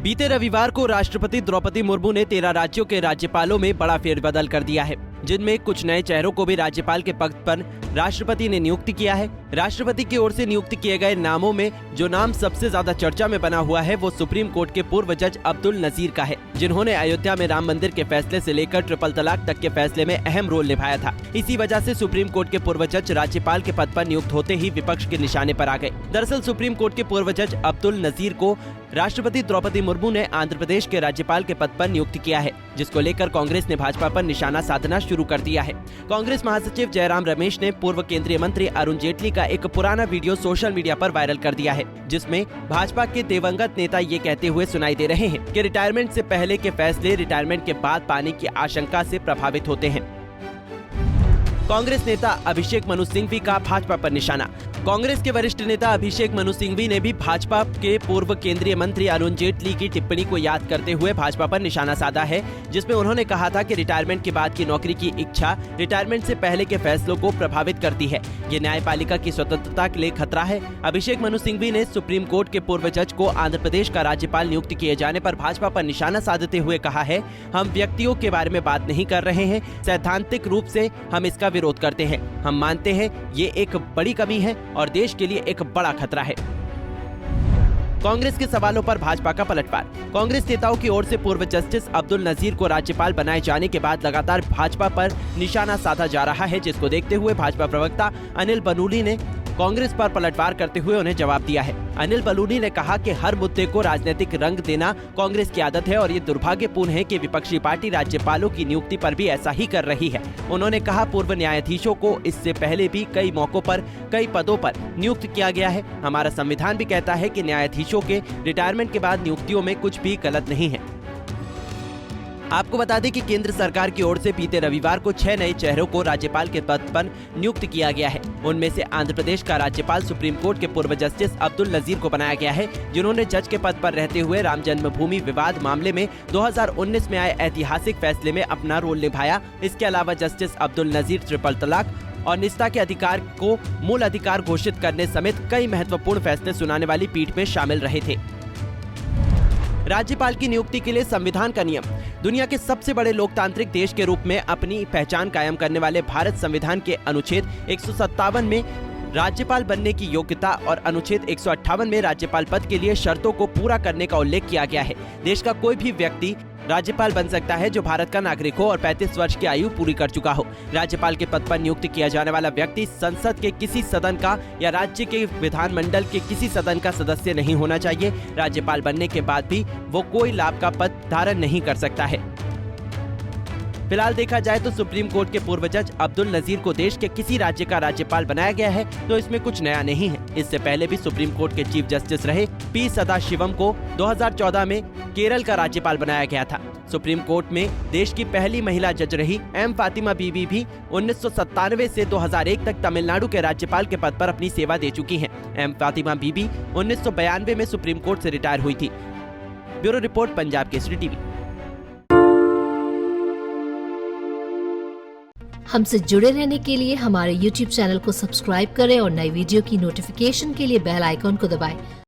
बीते रविवार को राष्ट्रपति द्रौपदी मुर्मू ने 13 राज्यों के राज्यपालों में बड़ा फेरबदल कर दिया है, जिनमें कुछ नए चेहरों को भी राज्यपाल के पद पर राष्ट्रपति ने नियुक्त किया है। राष्ट्रपति की ओर से नियुक्त किए गए नामों में जो नाम सबसे ज्यादा चर्चा में बना हुआ है वो सुप्रीम कोर्ट के पूर्व जज अब्दुल नजीर का है, जिन्होंने अयोध्या में राम मंदिर के फैसले से लेकर ट्रिपल तलाक तक के फैसले में अहम रोल निभाया था। इसी वजह से सुप्रीम कोर्ट के पूर्व जज राज्यपाल के पद पर नियुक्त होते ही विपक्ष के निशाने पर आ गए। दरअसल सुप्रीम कोर्ट के पूर्व जज अब्दुल नजीर को राष्ट्रपति द्रौपदी मुर्मू ने आंध्र प्रदेश के राज्यपाल के पद पर नियुक्त किया है, जिसको लेकर कांग्रेस ने भाजपा पर निशाना साधना शुरू कर दिया है। कांग्रेस महासचिव जयराम रमेश ने पूर्व केंद्रीय मंत्री अरुण जेटली का एक पुराना वीडियो सोशल मीडिया पर वायरल कर दिया है, जिसमें भाजपा के दिवंगत नेता ये कहते हुए सुनाई दे रहे हैं कि रिटायरमेंट से पहले के फैसले रिटायरमेंट के बाद पाने की आशंका से प्रभावित होते हैं। कांग्रेस नेता अभिषेक मनु सिंघवी का भाजपा पर निशाना। कांग्रेस के वरिष्ठ नेता अभिषेक मनु सिंघवी ने भी भाजपा के पूर्व केंद्रीय मंत्री अरुण जेटली की टिप्पणी को याद करते हुए भाजपा पर निशाना साधा है, जिसमें उन्होंने कहा था कि रिटायरमेंट के बाद की नौकरी की इच्छा रिटायरमेंट से पहले के फैसलों को प्रभावित करती है। ये न्यायपालिका की स्वतंत्रता के लिए खतरा है। अभिषेक मनु सिंघवी ने सुप्रीम कोर्ट के पूर्व जज को आंध्र प्रदेश का राज्यपाल नियुक्त किए जाने पर भाजपा पर निशाना साधते हुए कहा है, हम व्यक्तियों के बारे में बात नहीं कर रहे हैं, सैद्धांतिक रूप से हम इसका विरोध करते हैं। हम मानते हैं ये एक बड़ी कमी है और देश के लिए एक बड़ा खतरा है। कांग्रेस के सवालों पर भाजपा का पलटवार। कांग्रेस नेताओं की ओर से पूर्व जस्टिस अब्दुल नजीर को राज्यपाल बनाए जाने के बाद लगातार भाजपा पर निशाना साधा जा रहा है, जिसको देखते हुए भाजपा प्रवक्ता अनिल बलूनी ने कांग्रेस पर पलटवार करते हुए उन्हें जवाब दिया है। अनिल बलूनी ने कहा कि हर मुद्दे को राजनीतिक रंग देना कांग्रेस की आदत है और ये दुर्भाग्यपूर्ण है कि विपक्षी पार्टी राज्यपालों की नियुक्ति पर भी ऐसा ही कर रही है। उन्होंने कहा, पूर्व न्यायाधीशों को इससे पहले भी कई मौकों पर कई पदों पर नियुक्त किया गया है। हमारा संविधान भी कहता है कि न्यायाधीशों के रिटायरमेंट के बाद नियुक्तियों में कुछ भी गलत नहीं है। आपको बता दें कि केंद्र सरकार की ओर से बीते रविवार को 6 नए चेहरों को राज्यपाल के पद पर नियुक्त किया गया है। उनमें से आंध्र प्रदेश का राज्यपाल सुप्रीम कोर्ट के पूर्व जस्टिस अब्दुल नजीर को बनाया गया है, जिन्होंने जज के पद पर रहते हुए राम जन्मभूमि विवाद मामले में 2019 में आए ऐतिहासिक फैसले में अपना रोल निभाया। इसके अलावा जस्टिस अब्दुल नजीर ट्रिपल तलाक और निस्ता के अधिकार को मूल अधिकार घोषित करने समेत कई महत्वपूर्ण फैसले सुनाने वाली पीठ में शामिल रहे थे। राज्यपाल की नियुक्ति के लिए संविधान का नियम। दुनिया के सबसे बड़े लोकतांत्रिक देश के रूप में अपनी पहचान कायम करने वाले भारत संविधान के अनुच्छेद 157 में राज्यपाल बनने की योग्यता और अनुच्छेद 158 में राज्यपाल पद के लिए शर्तों को पूरा करने का उल्लेख किया गया है। देश का कोई भी व्यक्ति राज्यपाल बन सकता है जो भारत का नागरिक हो और 35 वर्ष की आयु पूरी कर चुका हो। राज्यपाल के पद पर नियुक्त किया जाने वाला व्यक्ति संसद के किसी सदन का या राज्य के विधानमंडल के किसी सदन का सदस्य नहीं होना चाहिए। राज्यपाल बनने के बाद भी वो कोई लाभ का पद धारण नहीं कर सकता है। फिलहाल देखा जाए तो सुप्रीम कोर्ट के पूर्व जज अब्दुल नजीर को देश के किसी राज्य का राज्यपाल बनाया गया है, तो इसमें कुछ नया नहीं है। इससे पहले भी सुप्रीम कोर्ट के चीफ जस्टिस रहे पी सदाशिवम को 2014 में केरल का राज्यपाल बनाया गया था। सुप्रीम कोर्ट में देश की पहली महिला जज रही एम फातिमा बीबी भी 1997 से 2001 तक तमिलनाडु के राज्यपाल के पद पर अपनी सेवा दे चुकी हैं। एम फातिमा बीबी 1992 में सुप्रीम कोर्ट से रिटायर हुई थी। Bureau report, Punjab Kesari TV. हमसे जुड़े रहने के लिए हमारे YouTube चैनल को सब्सक्राइब करें और नई वीडियो की नोटिफिकेशन के लिए बेल आइकॉन को दबाएं।